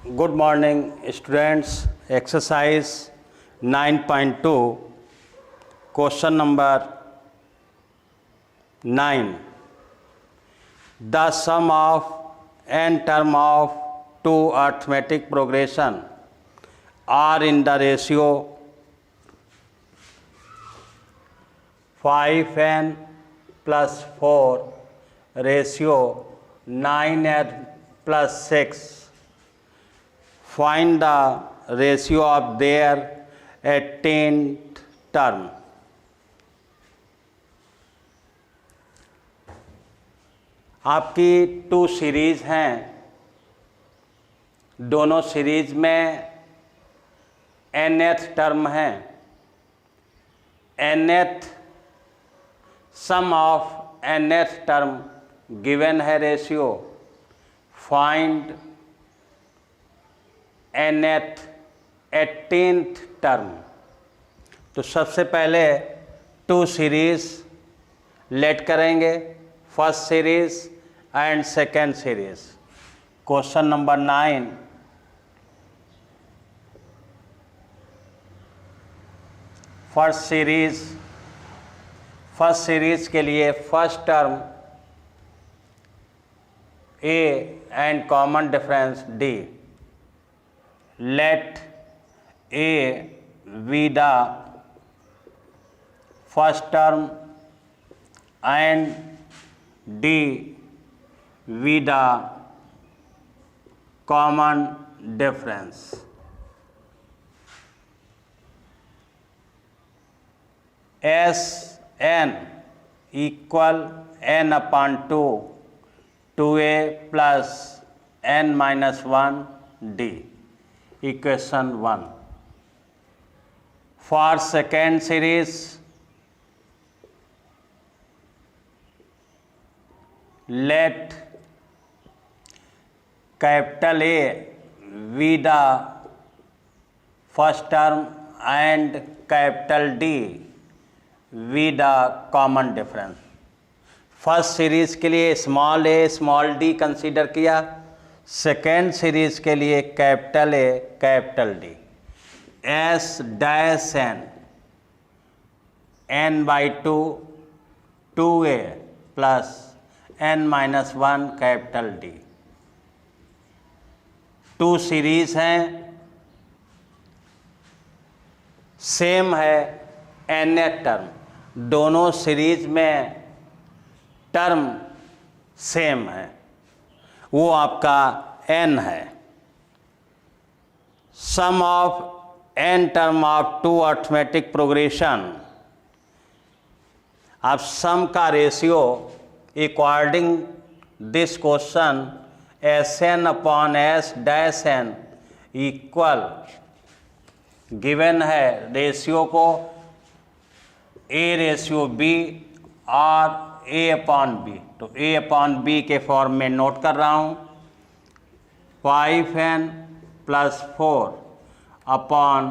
Good morning, students. Exercise 9.2, question number 9. The sum of n term of two arithmetic progression are in the ratio 5n plus 4 ratio 9n plus 6. Find the ratio of their 18th term. आपकी two series हैं, दोनों series में nth term है। nth sum of nth term given है ratio. Find nth 18th term. तो सबसे पहले two series let करेंगे, first series and second series. Question number 9, first series के लिए first term a and common difference d। Let A be the first term and D be the common difference. Sn equal n upon 2, 2a plus n minus 1 d. Equation 1. For second series, let capital A be the first term and capital D be the common difference. First series के लिए small a small d consider किया, second series के लिए capital A capital D. S dash n by two, 2a plus n minus 1 capital D. Two series हैं, same है nth term, दोनों series में term same है, वो आपका n है। Sum of n term of two arithmetic progression. अब sum का ratio according this question Sn upon S dash n equal given है रेशियो को a रेशियो b और a अपॉन b। तो a अपॉन b के form में note कर रहा हूँ, 5n plus 4 upon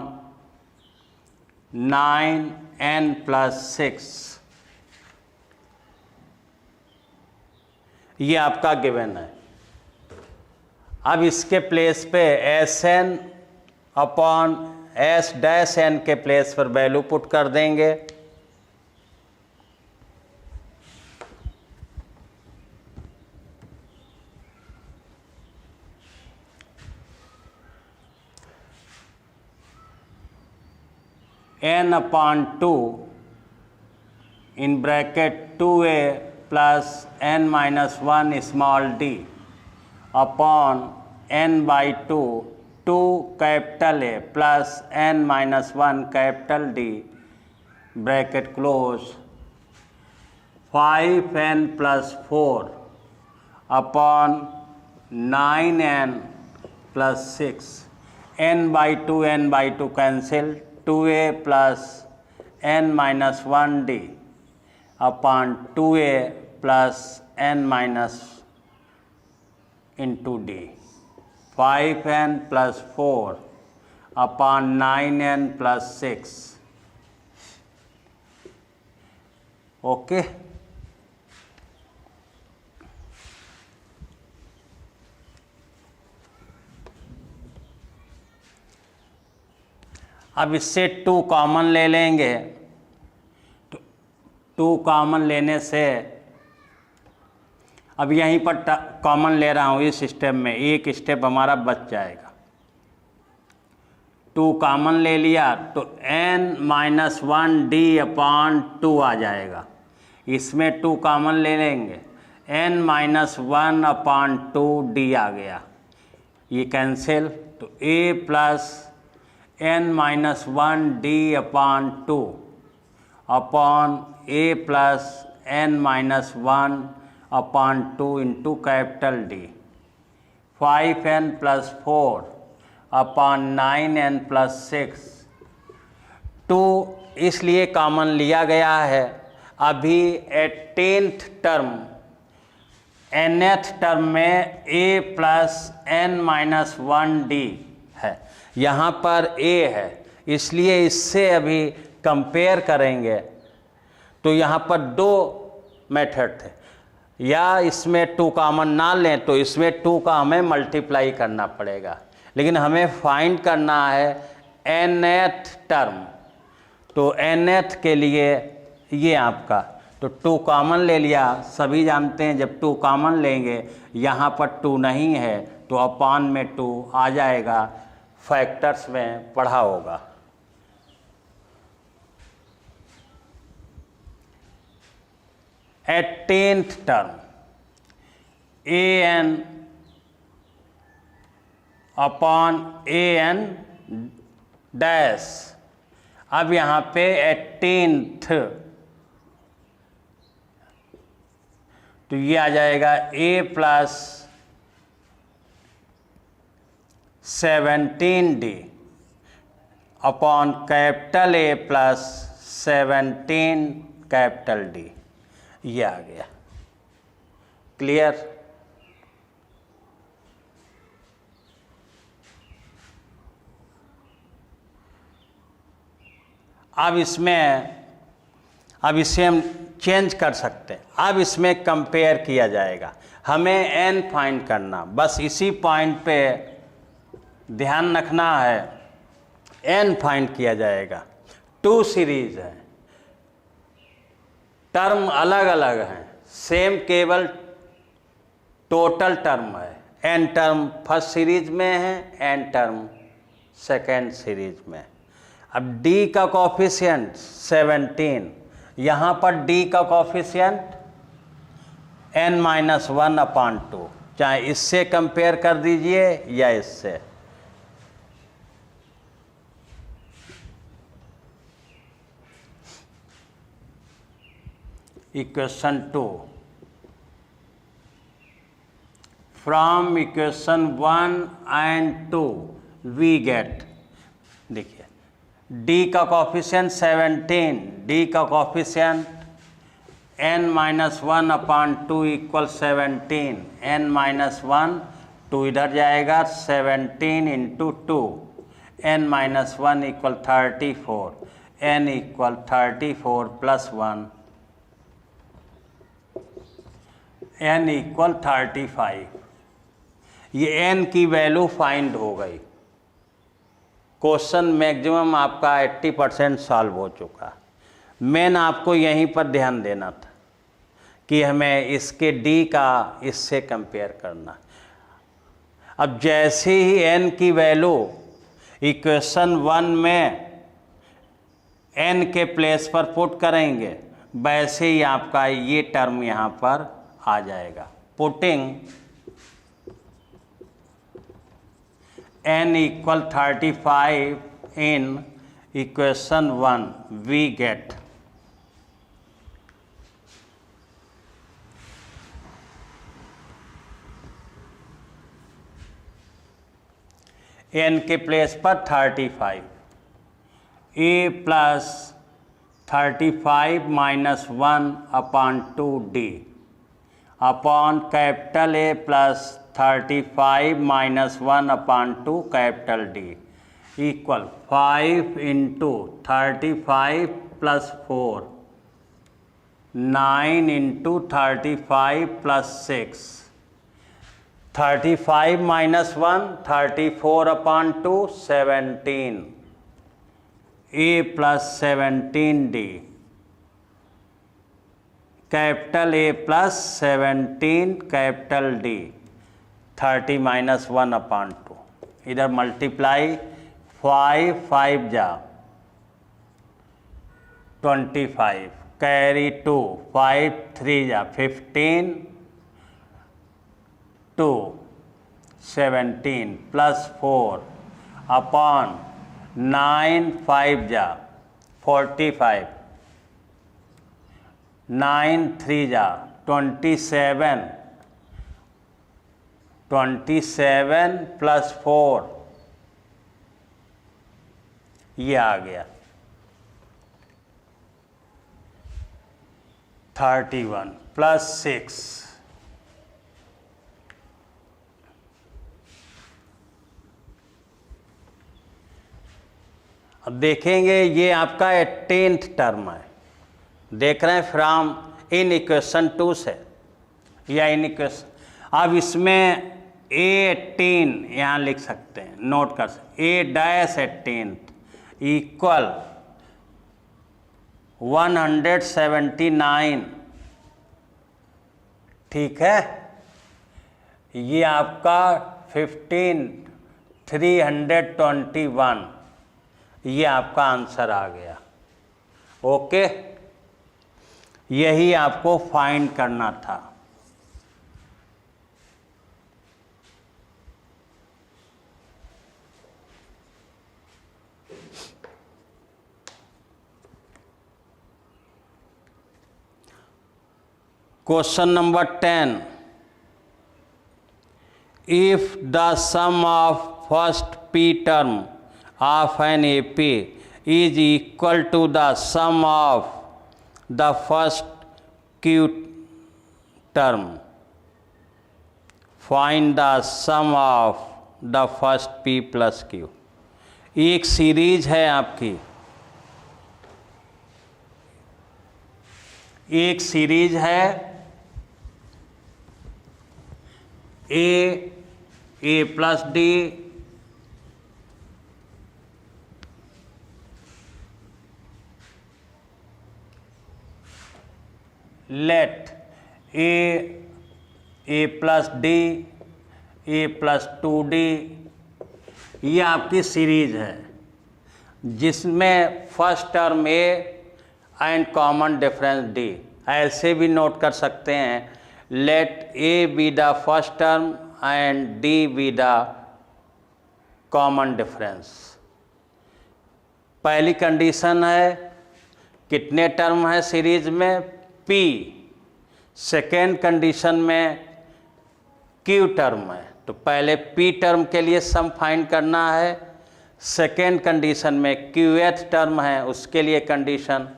9n plus 6, ये आपका गिवन है। अब इसके प्लेस पे Sn upon S dash n के प्लेस पर वैल्यू पुट कर देंगे। n upon 2 in bracket 2a plus n minus 1 small d upon n by 2, 2 capital A plus n minus 1 capital D bracket close, 5n plus 4 upon 9n plus 6, n by 2 cancel, 2a plus n minus 1 d upon 2a plus n minus into d, 5n plus 4 upon 9n plus 6। Okay, अब इससे 2 common ले लेंगे, तो 2 common लेने से अब यहीं पर कॉमन ले रहा हूँ इस स्टेप में, एक स्टेप हमारा बच जाएगा। 2 कॉमन ले लिया तो n-1d/2 आ जाएगा। इसमें 2 कॉमन ले लेंगे, n-1/2d आ गया, ये कैंसिल, तो a + n-1d/2 upon a + n-1/2 into capital D, 5n + 4 upon 9n + 6, 2 इसलिए कॉमन लिया गया है। अभी 18th टर्म nth टर्म में a + n-1d है, यहाँ पर a है, इसलिए इससे अभी कंपेयर करेंगे तो यहाँ पर 2 मेथड थे, या इसमें 2 कॉमन ना लें तो इसमें 2 का हमें मल्टीप्लाई करना पड़ेगा, लेकिन हमें फाइंड करना है nth टर्म, तो nth के लिए ये आपका, तो 2 कॉमन ले लिया। सभी जानते हैं जब 2 कॉमन लेंगे, यहाँ पर 2 नहीं है तो अपॉन में 2 आ जाएगा, फैक्टर्स में पढ़ा होगा। Eighteenth term an upon an dash, अब यहाँ पे 18th, तो ये आ जाएगा a + 17d upon capital A + 17 capital D, ये आ गया। क्लियर? अब इसे हम चेंज कर सकते हैं। अब इसमें कंपेयर किया जाएगा, हमें n फाइंड करना, बस इसी पॉइंट पे ध्यान रखना है, n फाइंड किया जाएगा। 2 सीरीज है, टर्म अलग अलग हैं, सेम केवल टोटल टर्म है। n टर्म फर्स्ट सीरीज में है, n टर्म सेकेंड सीरीज में। अब d का कोफिशिएंट 17, यहाँ पर d का कोफिशिएंट n-1/2, चाहे इससे कंपेयर कर दीजिए या इससे। Equation 2, from equation 1 and 2 we get, देखिए d का कोफिशिएंट 17, d का कोफिशिएंट n-1/2 = 17, n-1 2 इधर जाएगा, 17 × 2, n-1 = 34, n = 34 + 1, n = 35। ये n की वैल्यू फाइंड हो गई। क्वेश्चन मैक्सिमम आपका 80% सॉल्व हो चुका। मेन आपको यहीं पर ध्यान देना था कि हमें इसके d का इससे कंपेयर करना। अब जैसे ही n की वैल्यू इक्वेशन 1 में n के प्लेस पर पुट करेंगे, वैसे ही आपका ये टर्म यहाँ पर आ जाएगा। Putting n = 35 in equation 1 we get n के प्लेस पर 35, a + 35 - 1/2d upon capital A + 35 - 1/2 capital D equal 5 × 35 + 4, 9 × 35 + 6, 35 - 1 34/2 17, A plus 17D, capital A plus 17 capital D, 30 minus 1/2। इधर मल्टीप्लाई 5 5 जा 25, कैरी 2 5 3 जा 15, 2 17 प्लस 4 अपॉन 9 5 जा 45, 9 3 जा 27, 27 प्लस 4 ये आ गया 31 प्लस 6, अब देखेंगे ये आपका 18th टर्म है, देख रहे हैं फ्रॉम इन इक्वेशन 2 से या इन इक्वेशन। अब इसमें A18 यहाँ लिख सकते हैं, नोट कर सकते A-18 इक्वल 179, ठीक है। ये आपका 321, ये आपका आंसर आ गया। ओके, यही आपको फाइंड करना था। Question number 10, if the sum of first P term of an AP is equal to the sum of the first Q term, find the sum of the first P plus Q। एक series है आपकी, एक series है A plus D let A plus D, A plus 2D, ये आपकी series है जिसमें first term A and common difference D। ऐसे भी नोट कर सकते हैं, let A be the first term and D be the common difference. पहली कंडीशन है कितने टर्म है सीरीज में, P। सेकेंड कंडीशन में Q टर्म है, तो पहले P टर्म के लिए सम फाइंड करना है। सेकेंड कंडीशन में Qth टर्म है, उसके लिए कंडीशन,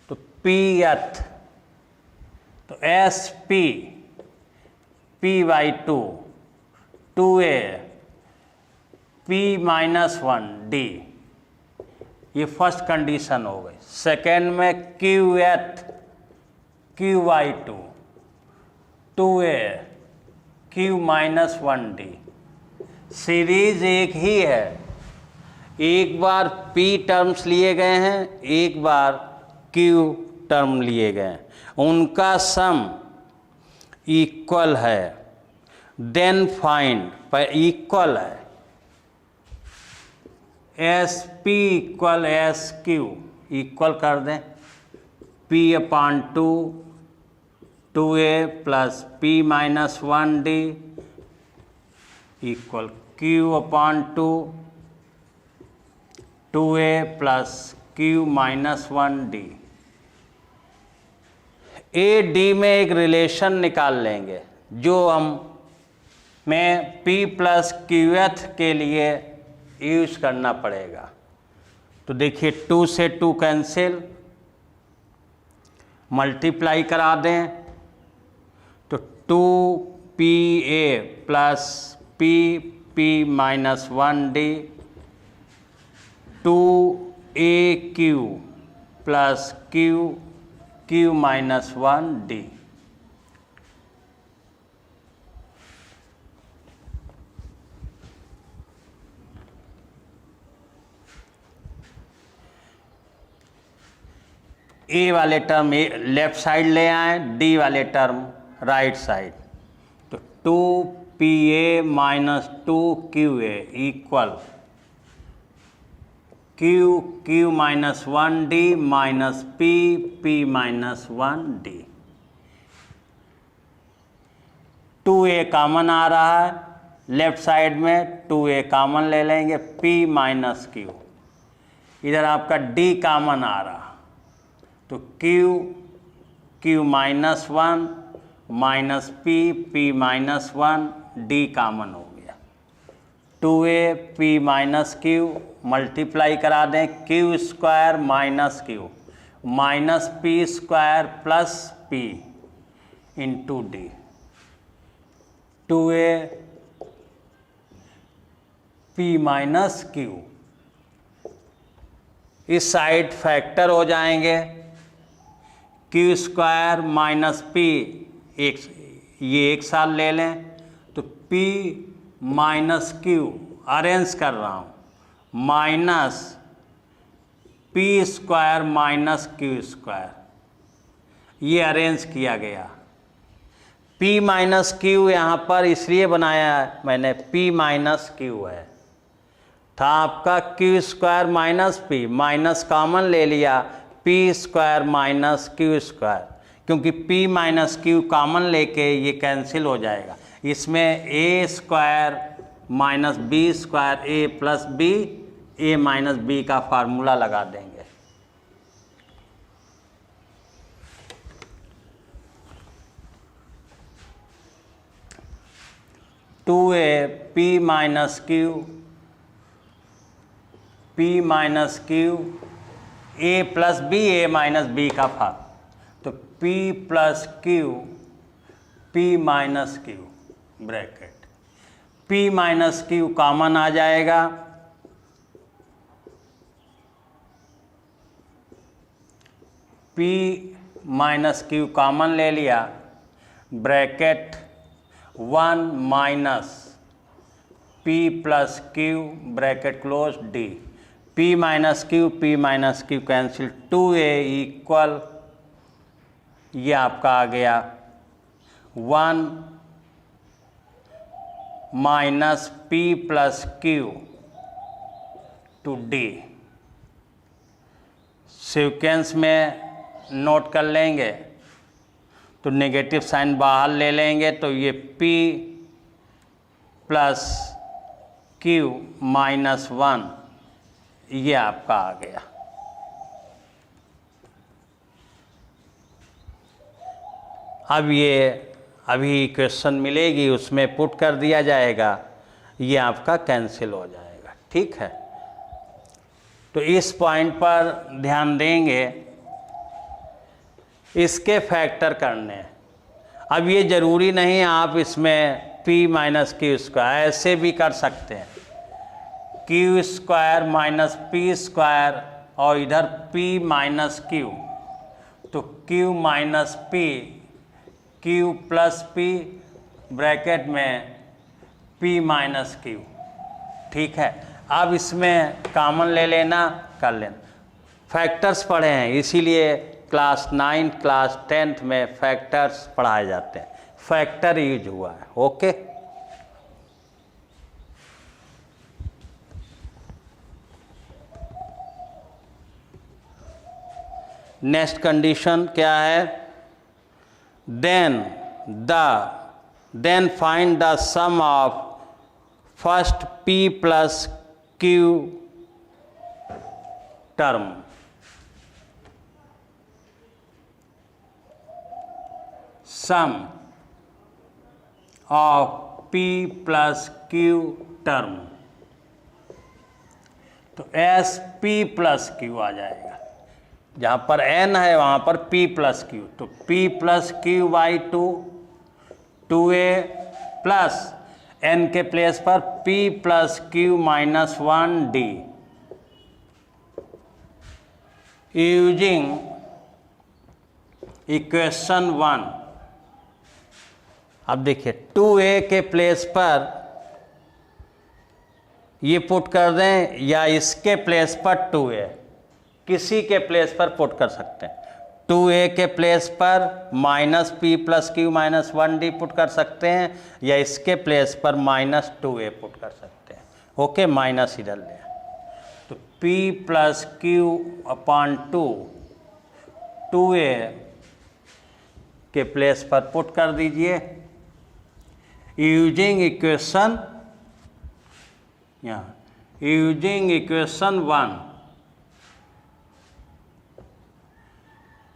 तो Pth, तो SP P/2 2A P-1D, ये फर्स्ट कंडीशन हो गई। सेकेंड में Qth Q/2 2A Q-1D। Series एक ही है, एक बार P टर्म्स लिए गए हैं, एक बार Q टर्म लिए गए हैं, उनका सम इक्वल है, देन फाइंड, पर इक्वल है, SP इक्वल SQ, इक्वल कर दें, P/2 2A plus P-1D equal Q/2 2A plus Q-1D। AD में एक रिलेशन निकाल लेंगे जो हम में P प्लस Qth के लिए यूज करना पड़ेगा। तो देखिए 2 से 2 कैंसिल, मल्टीप्लाई करा दें तो 2PA plus P-1D 2AQ plus Q-1D। ए वाले टर्म लेफ्ट साइड ले आए, डी वाले टर्म राइट साइड, तो 2pa minus 2qa equal q minus 1d minus p minus 1d। 2a common आ रहा है लेफ्ट साइड में, 2a कॉमन ले लेंगे, p माइनस q, इधर आपका d कॉमन आ रहा, तो q minus 1 minus p minus 1 d common हो गया। 2a p minus q multiply करा दें, q square minus q minus p square plus p into D. 2a p minus q, इस साइड फैक्टर हो जाएंगे, q स्क्वायर माइनस p ये एक साथ ले लें, तो p माइनस q अरेंज कर रहा हूँ, minus p square minus q square, ये अरेंज किया गया। p माइनस q यहाँ पर इसलिए बनाया है मैंने, p माइनस q है, था आपका q square minus p, minus common ले लिया, p square minus q square, क्योंकि p माइनस q कॉमन लेके ये कैंसिल हो जाएगा। इसमें a square minus b square a plus b, a minus b का फार्मूला लगा देंगे। Two a p minus q a plus b, a minus b का फार्म, तो p plus q p minus q bracket, p minus q common आ जाएगा, p minus q common ले लिया, bracket 1 minus p plus q bracket close d, p minus q cancel, 2a equal, ये आपका आ गया 1 minus p plus q two d। Sequence में note कर लेंगे तो नेगेटिव साइन बाहर ले लेंगे, तो ये p प्लस q माइनस 1 ये आपका आ गया। अब ये अभी क्वेश्चन मिलेगी उसमें पुट कर दिया जाएगा, ये आपका कैंसिल हो जाएगा, ठीक है। तो इस पॉइंट पर ध्यान देंगे, इसके फैक्टर करने। अब ये ज़रूरी नहीं आप इसमें p माइनस q स्क्वायर ऐसे भी कर सकते हैं, q square minus p square और इधर p माइनस q, तो q minus p, q plus p bracket में p माइनस q, ठीक है। अब इसमें कॉमन ले लेना, कर लेना, फैक्टर्स पढ़े हैं इसीलिए क्लास 9 क्लास 10th में फैक्टर्स पढ़ाए जाते हैं, फैक्टर यूज हुआ है, ओके। नेक्स्ट कंडीशन क्या है, then find the sum of first p plus q term, sum of p plus q term, तो s p प्लस q आ जाएगा, जहाँ पर n है वहाँ पर p प्लस q, तो p plus q by 2a plus n के प्लेस पर p plus q minus 1d, using equation 1। अब देखिए 2a के प्लेस पर ये पुट कर दें या इसके प्लेस पर 2a, किसी के प्लेस पर पुट कर सकते हैं। 2a के प्लेस पर -p + q - 1d पुट कर सकते हैं, या इसके प्लेस पर -2a पुट कर सकते हैं। ओके, माइनस इधर ले, तो p + q/2 2a के प्लेस पर पुट कर दीजिए। यूजिंग इक्वेशन, यहाँ यूजिंग इक्वेशन 1,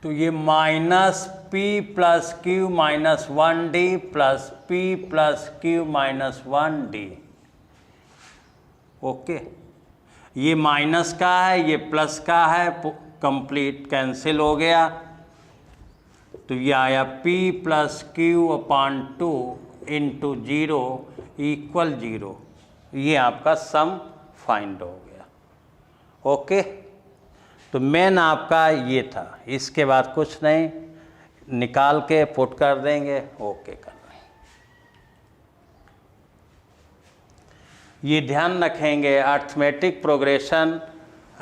तो ये -p + q - 1d + p + q - 1d। Okay, ये माइनस का है, ये प्लस का है, कंप्लीट कैंसिल हो गया, तो ये आया p + q/2 × 0 = 0। ये आपका सम फाइंड हो गया। ओके, तो मेन आपका ये था, इसके बाद कुछ नहीं, निकाल के पुट कर देंगे। ओके कर देंगे। ये ध्यान रखेंगे, arithmetic progression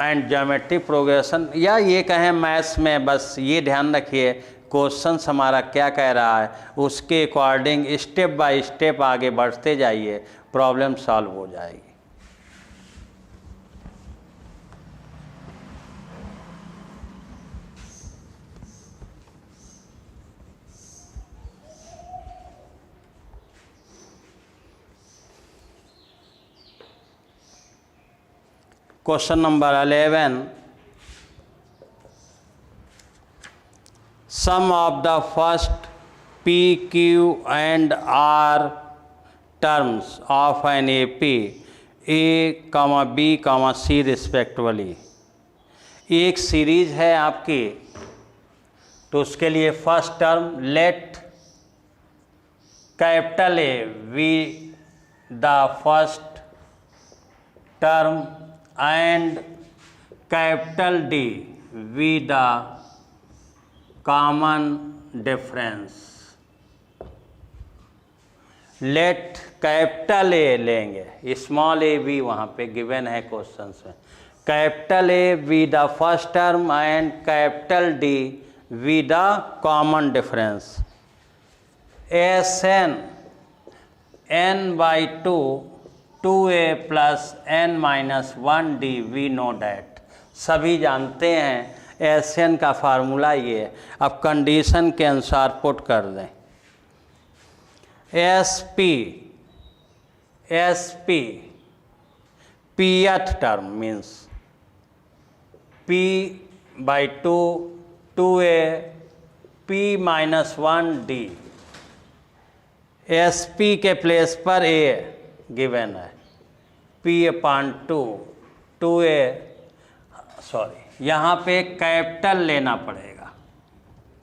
and geometric progression, या ये कहें मैथ्स में, बस ये ध्यान रखिए क्वेश्चन हमारा क्या कह रहा है, उसके अकॉर्डिंग स्टेप बाय स्टेप आगे बढ़ते जाइए, प्रॉब्लम सॉल्व हो जाएगी। Question number 11, sum of the first p, q and r terms of an AP A, B, C respectively. एक सीरीज है आपकी, तो उसके लिए first term let capital A be the first term and capital D be the common difference। Let capital A लेंगे, small a भी वहाँ पे गिवन है क्वेश्चन में। Capital A be the first term and capital D be the common difference. Sn n/2 2a + n - 1d we know that, सभी जानते हैं Sn का फार्मूला ये है। अब कंडीशन के अनुसार पुट कर दें। SP pth term means p/2 2a p - 1d। SP के प्लेस पर a गिवन है, p/2 2a, सॉरी यहाँ पे कैपिटल लेना पड़ेगा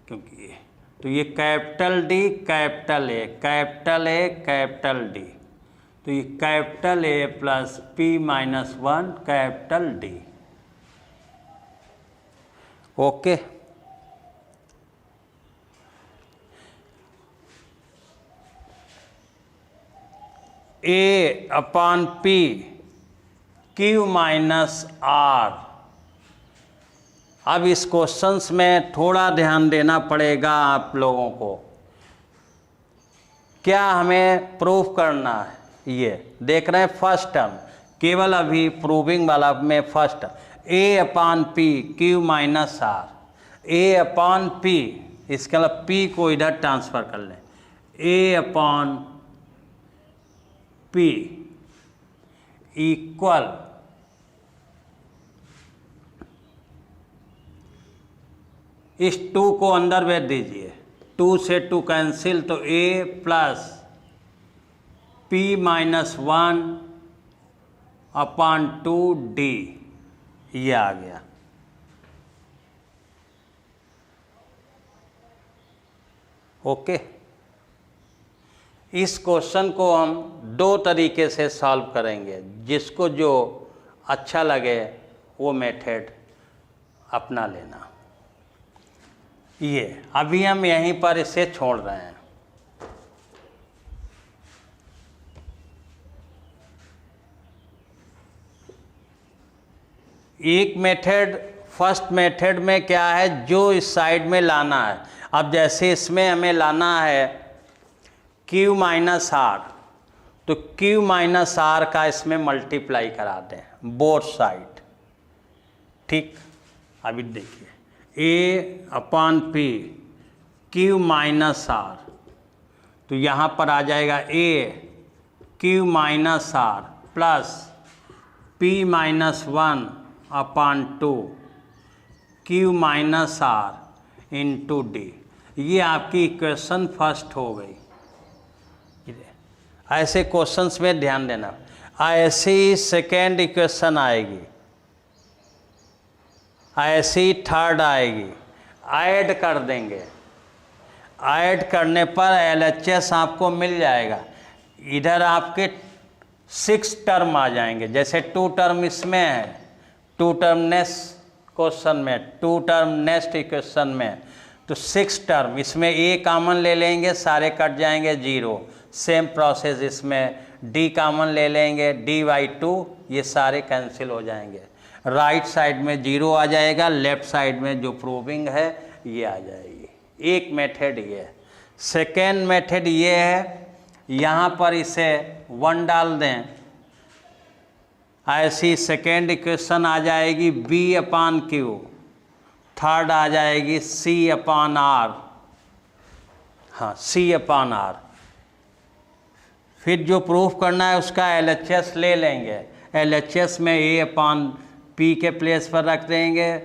क्योंकि ये, तो ये capital D capital A capital A capital D, तो ये capital A + p - 1 capital D। Okay, A/P Q - R। अब इस क्वेश्चंस में थोड़ा ध्यान देना पड़ेगा आप लोगों को। क्या हमें प्रूफ करना है, ये देख रहे हैं फर्स्ट टर्म, केवल अभी प्रूविंग वाला में first A/P Q - R। A/P, इसके मतलब P को इधर ट्रांसफर कर लें, A/P इक्वल इस 2 को अंदर भेज दीजिए, 2 से 2 कैंसिल, तो A + p - 1/2d ये आ गया। ओके, इस क्वेश्चन को हम 2 तरीके से सॉल्व करेंगे, जिसको जो अच्छा लगे वो मेथड अपना लेना। ये अभी हम यहीं पर इसे छोड़ रहे हैं। एक मेथड फर्स्ट मेथड में क्या है, जो इस साइड में लाना है। अब जैसे इसमें हमें लाना है Q माइनस आर, तो Q माइनस आर का इसमें मल्टीप्लाई करा दें बोथ साइड। ठीक, अभी देखिए A upon P Q minus R, तो यहाँ पर आ जाएगा A Q minus R plus P minus 1 upon 2 Q minus R into D. ये आपकी इक्वेशन फर्स्ट हो गई। ऐसे क्वेश्चंस में ध्यान देना। ऐसी सेकेंड इक्वेशन आएगी, ऐसी थर्ड आएगी, ऐड कर देंगे। ऐड करने पर LHS आपको मिल जाएगा। इधर आपके 6 टर्म आ जाएंगे। जैसे 2 टर्म इसमें है, 2 टर्म नेक्स्ट क्वेश्चन में, 2 टर्म नेक्स्ट इक्वेशन में, तो 6 टर्म। इसमें A कॉमन ले लेंगे, सारे कट जाएंगे 0। सेम प्रोसेस इसमें D कॉमन ले लेंगे, D/2, ये सारे कैंसिल हो जाएंगे। राइट साइड में 0 आ जाएगा, लेफ्ट साइड में जो प्रूविंग है ये आ जाएगी। एक मेथड ये है। सेकेंड मेथड ये है, यहाँ पर इसे 1 डाल दें, ऐसी सेकेंड इक्वेशन आ जाएगी B अपॉन Q, थर्ड आ जाएगी C अपॉन R, हाँ C अपॉन R। फिर जो प्रूफ करना है उसका LHS ले लेंगे। LHS में A अपॉन P के प्लेस पर रख देंगे,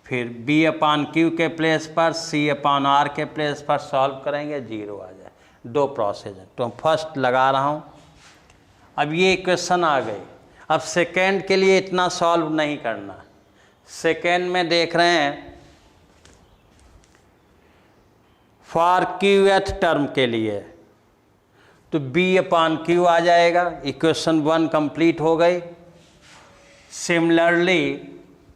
फिर B अपॉन Q के प्लेस पर, C अपॉन R के प्लेस पर सॉल्व करेंगे, 0 आ जाए। 2 प्रोसेस है, तो फर्स्ट लगा रहा हूँ। अब ये इक्वेशन आ गई। अब सेकेंड के लिए इतना सॉल्व नहीं करना। सेकेंड में देख रहे हैं फॉर Qth टर्म के लिए, तो B अपॉन Q आ जाएगा। इक्वेशन 1 कंप्लीट हो गई। सिमिलरली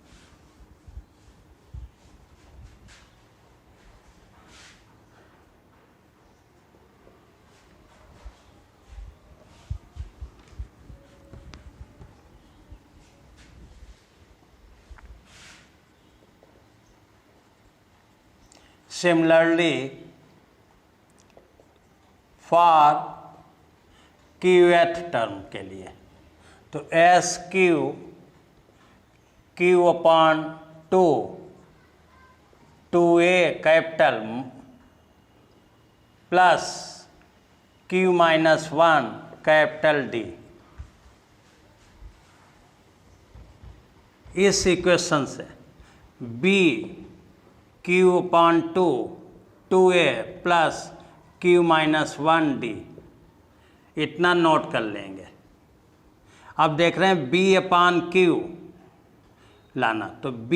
फॉर Qth टर्म के लिए, तो SQ Q upon 2 2A capital plus Q minus 1 capital D। इस इक्वेशन से B Q upon 2 2A plus Q minus 1D, इतना नोट कर लेंगे। अब देख रहे हैं B अपॉन Q लाना, तो B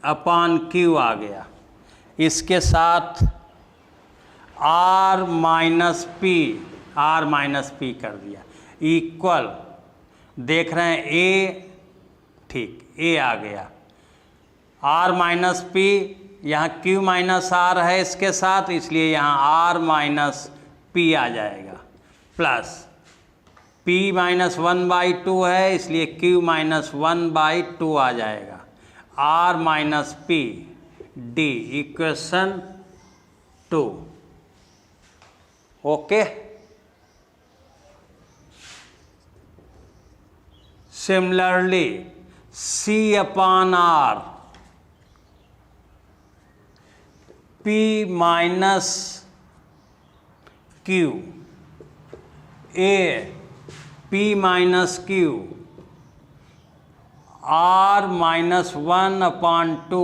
अपॉन Q आ गया। इसके साथ R माइनस P कर दिया, इक्वल देख रहे हैं A, ठीक A आ गया। R माइनस P, यहाँ Q माइनस R है इसके साथ, इसलिए यहाँ R माइनस P आ जाएगा, प्लस P माइनस 1/2 है, इसलिए Q माइनस 1/2 आ जाएगा। R minus P D equation 2। Okay, similarly C अपॉन R P minus Q A P minus Q R minus 1/2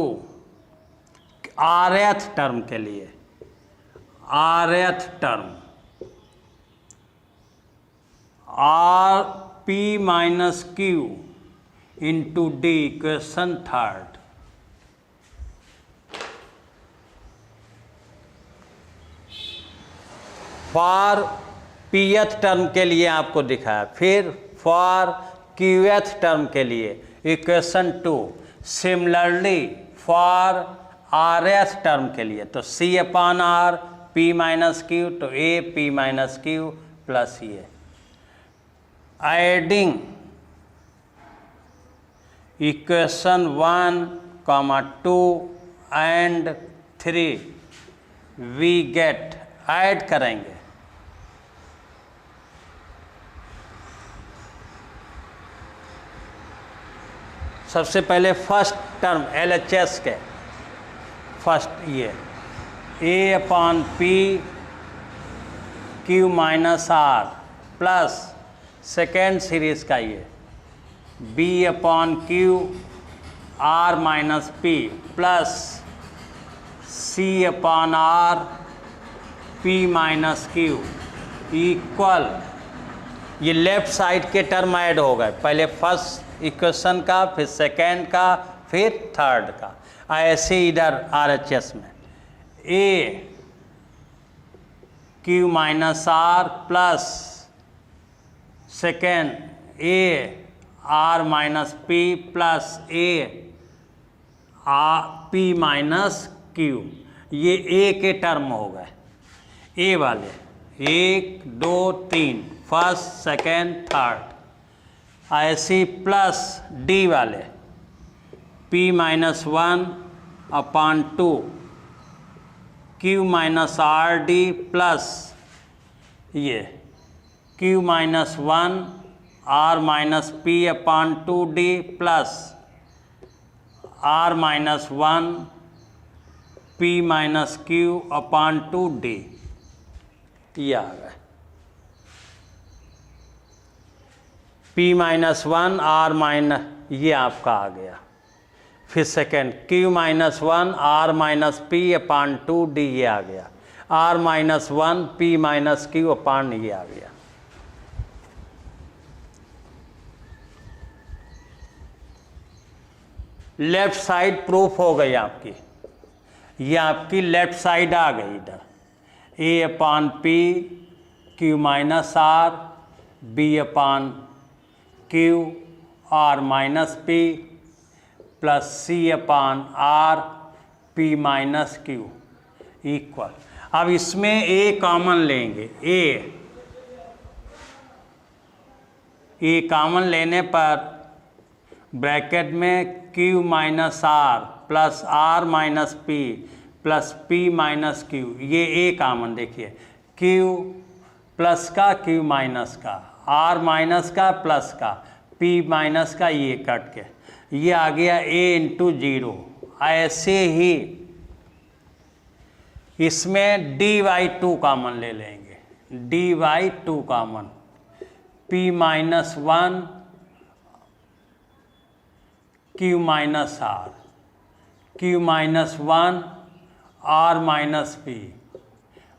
Rth term के लिए, Rth term R P minus Q into D equation 3। For Pth term के लिए आपको दिखाया, फिर for Qth term के लिए equation 2। Similarly for Rth term के लिए, तो C अपॉन R P माइनस Q, तो A P minus Q plus ये। Adding equation 1 2 and 3 we get, add करेंगे। सबसे पहले फर्स्ट टर्म LHS के फर्स्ट ये A/P Q minus R plus second series का ये B/Q R minus P plus C/R P minus Q equal, ये लेफ्ट साइड के टर्म ऐड हो गए, पहले फर्स्ट इक्वेशन का, फिर सेकेंड का, फिर थर्ड का। ऐसे इधर RHS में A/Q minus R plus second A/R minus P plus A/P minus Q, ये A के टर्म हो गए, A वाले 1 2 3 फर्स्ट सेकेंड थर्ड। ऐसे प्लस D वाले P minus 1/2 Q minus RD plus ये Q minus 1 R minus P/2D plus R minus 1 P minus Q/2D, ये आ गए। P माइनस 1 R माइनस, ये आपका आ गया। फिर second Q minus 1 R minus P/2D, ये आ गया। R minus 1 P minus Q अपान, ये आ गया। लेफ्ट साइड प्रूफ हो गई आपकी, ये आपकी लेफ्ट साइड आ गई इधर। A/P Q minus R B/Q R minus P plus C/R P minus Q equal. अब इसमें A कॉमन लेंगे, A कॉमन लेने पर ब्रैकेट में Q minus R plus R minus P plus P minus Q, ये A common देखिए, Q plus का Q minus का, R माइनस का प्लस का, P माइनस का, ये कट के ये आ गया A इंटू 0। ऐसे ही इसमें dy2 कॉमन ले लेंगे, dy2 common, P minus 1 Q minus R, Q minus 1 R minus P,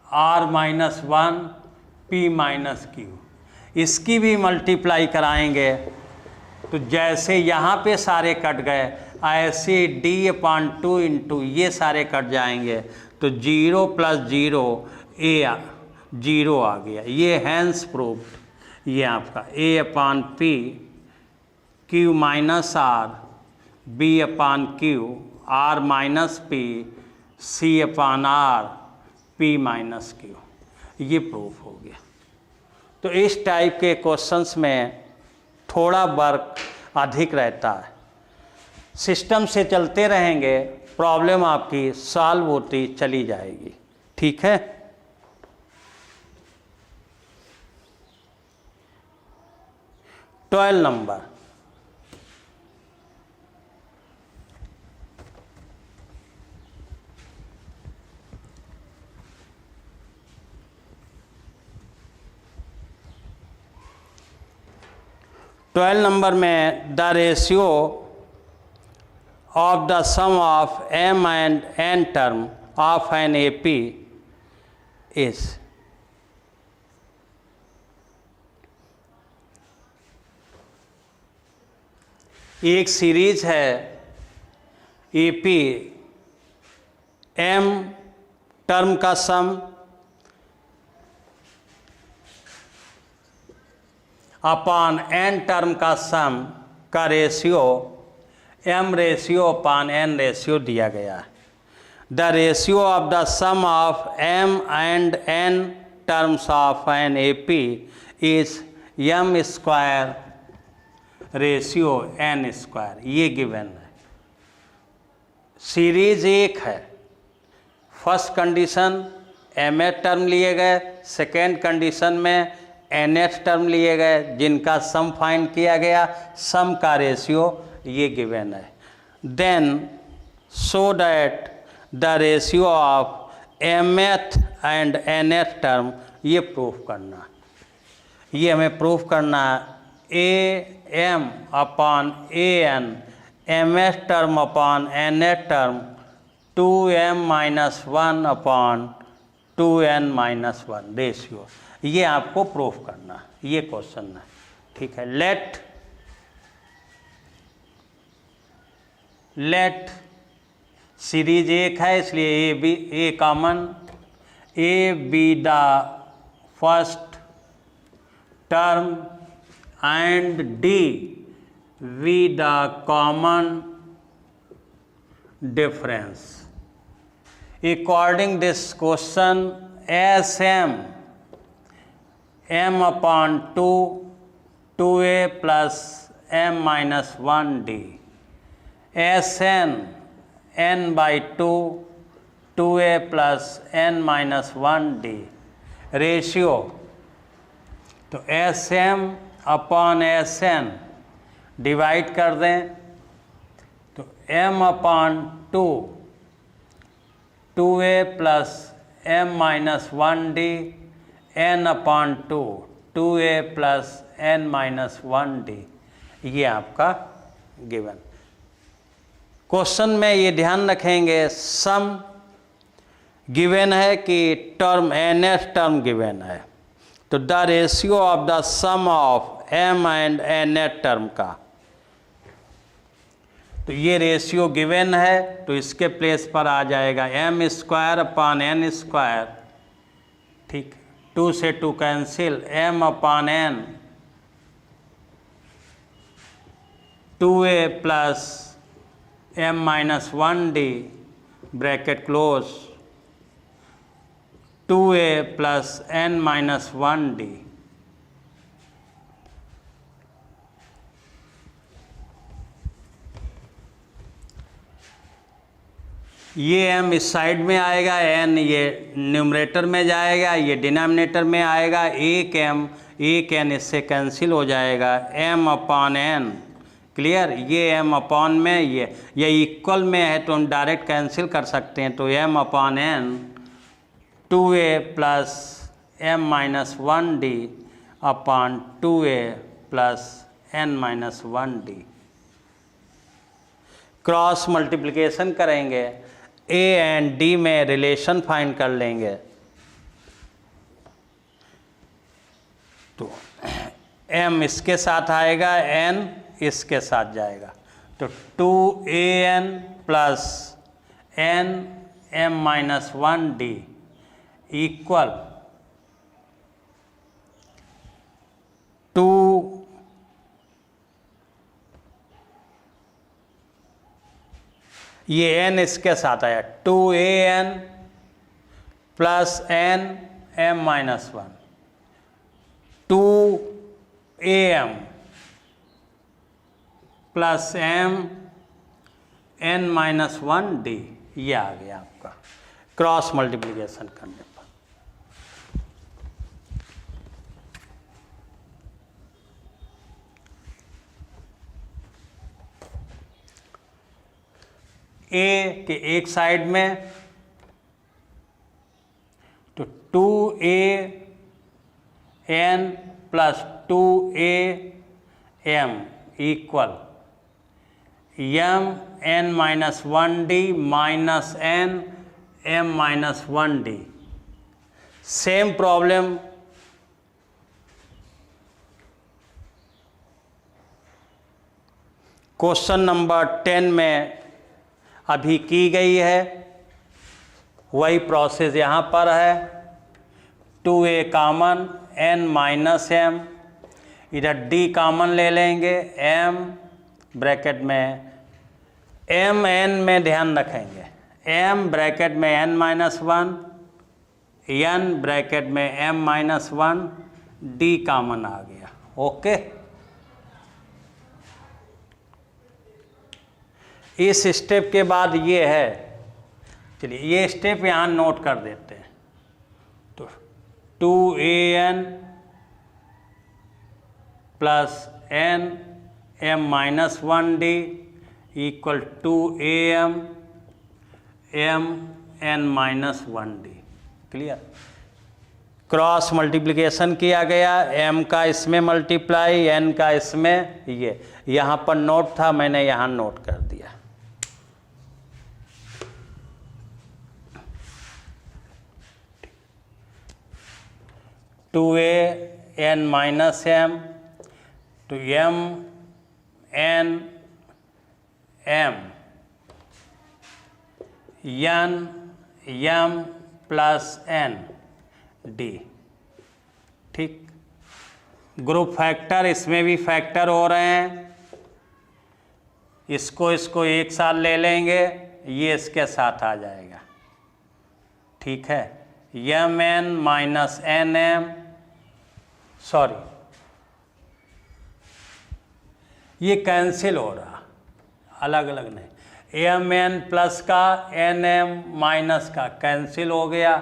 R minus 1 P minus Q। इसकी भी मल्टीप्लाई कराएंगे तो जैसे यहाँ पे सारे कट गए, ऐसे D/2 इंटू ये सारे कट जाएंगे, तो 0 प्लस 0 0 आ गया। ये हैंस प्रूव्ड, ये आपका A/P Q minus R B/Q R minus P C/R P minus Q, ये प्रूफ हो गया। तो इस टाइप के क्वेश्चंस में थोड़ा वर्क अधिक रहता है। सिस्टम से चलते रहेंगे, प्रॉब्लम आपकी सॉल्व होती चली जाएगी। ठीक है, 12 नंबर, में the ratio of the sum of m and n term of an AP is, एक सीरीज है AP, m टर्म का सम अपान n टर्म का सम का ratio m ratio upon n ratio दिया गया है। The ratio of the sum of m and n terms of an AP is m square ratio n square, ये given है। Series एक है, first condition mth term लिए गए, second condition में nth टर्म लिए गए, जिनका सम फाइंड किया गया, सम का रेशियो ये गिवन है। Then show that the ratio of mth and nth term, ये प्रूफ करना, ये हमें प्रूफ करना है। am upon an, mth term upon nth term 2m minus 1 upon 2n minus 1 ratio, ये आपको प्रूफ करना, ये क्वेश्चन है। ठीक है, लेट सीरीज एक है इसलिए a common, a be the first term and d be the common difference. According this question, Sm m upon 2 2a plus m minus 1d, Sn n by 2 2a plus n minus 1d ratio, तो Sm upon Sn divide कर दें तो m upon 2 2a plus m minus 1d n upon 2 2a plus n minus 1d, ये आपका given. Question में ये ध्यान रखेंगे सम गिवन है कि टर्म nth टर्म गिवन है, तो the ratio of the sum of m and nth term का, तो ये रेशियो गिवन है, तो इसके प्लेस पर आ जाएगा m square upon n square. ठीक, 2 से 2 cancel, m upon n 2a plus m minus 1d bracket close 2a plus n minus 1d। ये m इस साइड में आएगा, n ये न्यूमरेटर में जाएगा, ये डिनोमिनेटर में आएगा, एक n इससे कैंसिल हो जाएगा, m अपॉन n। क्लियर, ये m अपॉन में ये इक्वल में है तो हम डायरेक्ट कैंसिल कर सकते हैं, तो m upon n 2a plus m minus 1d upon 2a plus n minus 1d। Cross multiplication करेंगे, a एंड d में रिलेशन फाइंड कर लेंगे, तो m इसके साथ आएगा, n इसके साथ जाएगा, तो 2an plus n m minus 1d equal 2 ये n इसके साथ आया 2an plus n m minus 1 2am plus m n minus 1d, ये आ गया आपका क्रॉस मल्टीप्लिकेशन करने पर। a के एक साइड में तो 2a n plus 2a m equal m n minus 1d minus n m minus 1d। Same problem question number 10 में अभी की गई है, वही प्रोसेस यहाँ पर है। 2a common, n minus m, इधर d कॉमन ले लेंगे, m ब्रैकेट में m n में ध्यान रखेंगे, m ब्रैकेट में n माइनस 1, n ब्रैकेट में m माइनस 1, d कॉमन आ गया। ओके, इस स्टेप के बाद ये है, चलिए ये स्टेप यहाँ नोट कर देते हैं। तो 2an plus n m-1d equal 2am m(n-1d)। Clear? Cross multiplication किया गया, m का इसमें मल्टीप्लाई, n का इसमें, ये यहाँ पर नोट था, मैंने यहाँ नोट कर दिया। Two A N minus M two m n m n m plus n d। ठीक, ग्रुप फैक्टर इसमें भी फैक्टर हो रहे हैं, इसको एक साथ ले लेंगे, ये इसके साथ आ जाएगा। ठीक है, m n minus n m, sorry ये कैंसिल हो रहा, अलग अलग नहीं, m n प्लस का n m माइनस का कैंसिल हो गया,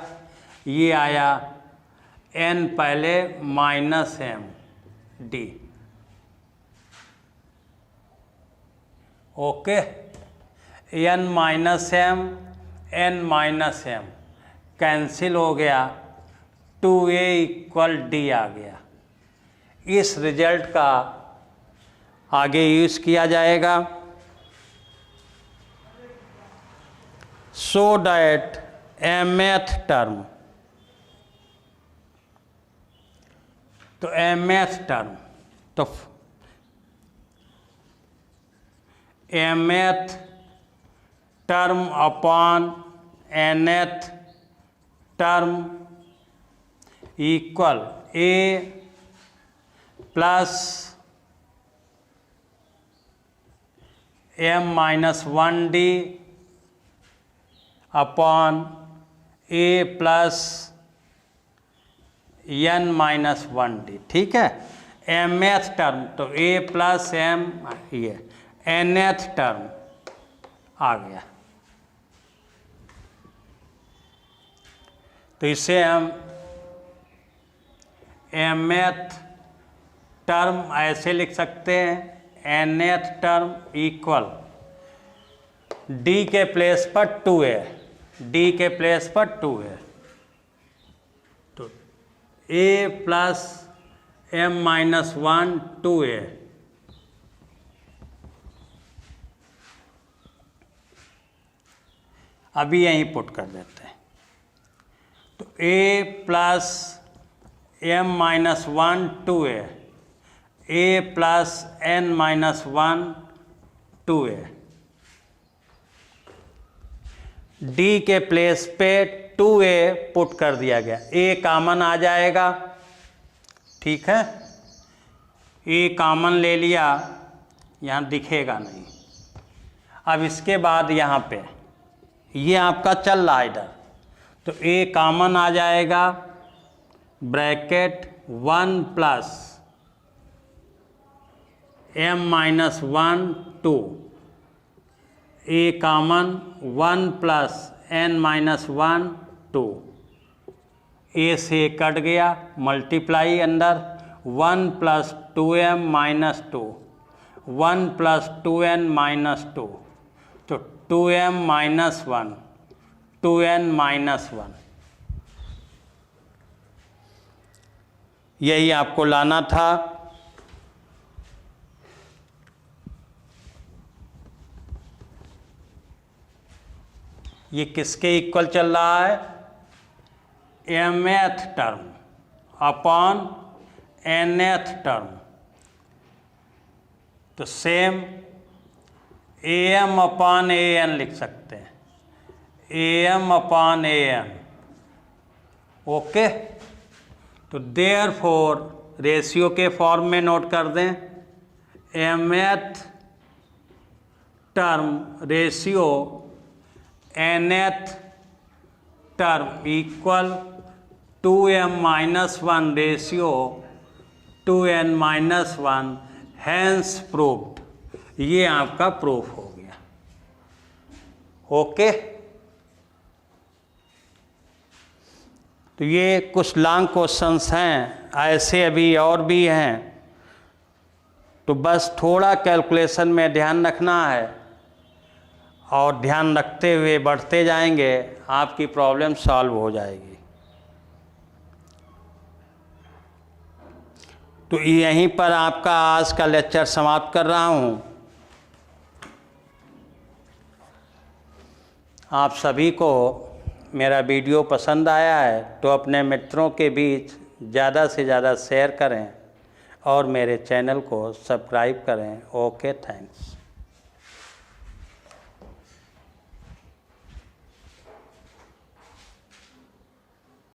ये आया n पहले minus m d। Okay, n minus m n minus m cancel हो गया, 2a इक्वल d आ गया। इस रिजल्ट का आगे यूज किया जाएगा। सो डैट mth टर्म, तो mth टर्म, तो mth term upon nth term equal a plus m-1d upon a plus n-1d। ठीक है, mth टर्म तो a प्लस m, ये nth टर्म आ गया। तो इसे हम mth टर्म ऐसे लिख सकते हैं, nth टर्म इक्वल d के प्लेस पर 2a, d के प्लेस पर 2a, तो a प्लस m-1 2a, अभी यहीं पुट कर देते हैं। तो a plus m-1 2a, a plus n-1 2a, d के प्लेस पे 2a पुट कर दिया गया, a कॉमन आ जाएगा। ठीक है, a कॉमन ले लिया, यहाँ दिखेगा नहीं। अब इसके बाद यहाँ पे ये आपका चल रहा है इधर, तो a कॉमन आ जाएगा, bracket 1 plus m-1 2, a common 1 plus n-1 2, a से कट गया, मल्टीप्लाई अंदर 1 plus 2m minus 2, 1 plus 2n-2, तो 2m माइनस 1, 2n माइनस 1, यही आपको लाना था। ये किसके इक्वल चल रहा है, mth term upon nth term, तो सेम am अपॉन an लिख सकते हैं, am अपॉन an। ओके, तो देयरफॉर रेशियो के फॉर्म में नोट कर दें, mth term ratio nth term equal 2m-1 ratio 2n-1, hence proved. ये आपका प्रूफ हो गया। ओके। तो ये कुछ लॉन्ग क्वेश्चंस हैं, ऐसे अभी और भी हैं, तो बस थोड़ा कैलकुलेशन में ध्यान रखना है और ध्यान रखते हुए बढ़ते जाएंगे, आपकी प्रॉब्लम सॉल्व हो जाएगी। तो यहीं पर आपका आज का लेक्चर समाप्त कर रहा हूँ। आप सभी को मेरा वीडियो पसंद आया है तो अपने मित्रों के बीच ज़्यादा से ज़्यादा शेयर करें और मेरे चैनल को सब्सक्राइब करें। Okay, thanks.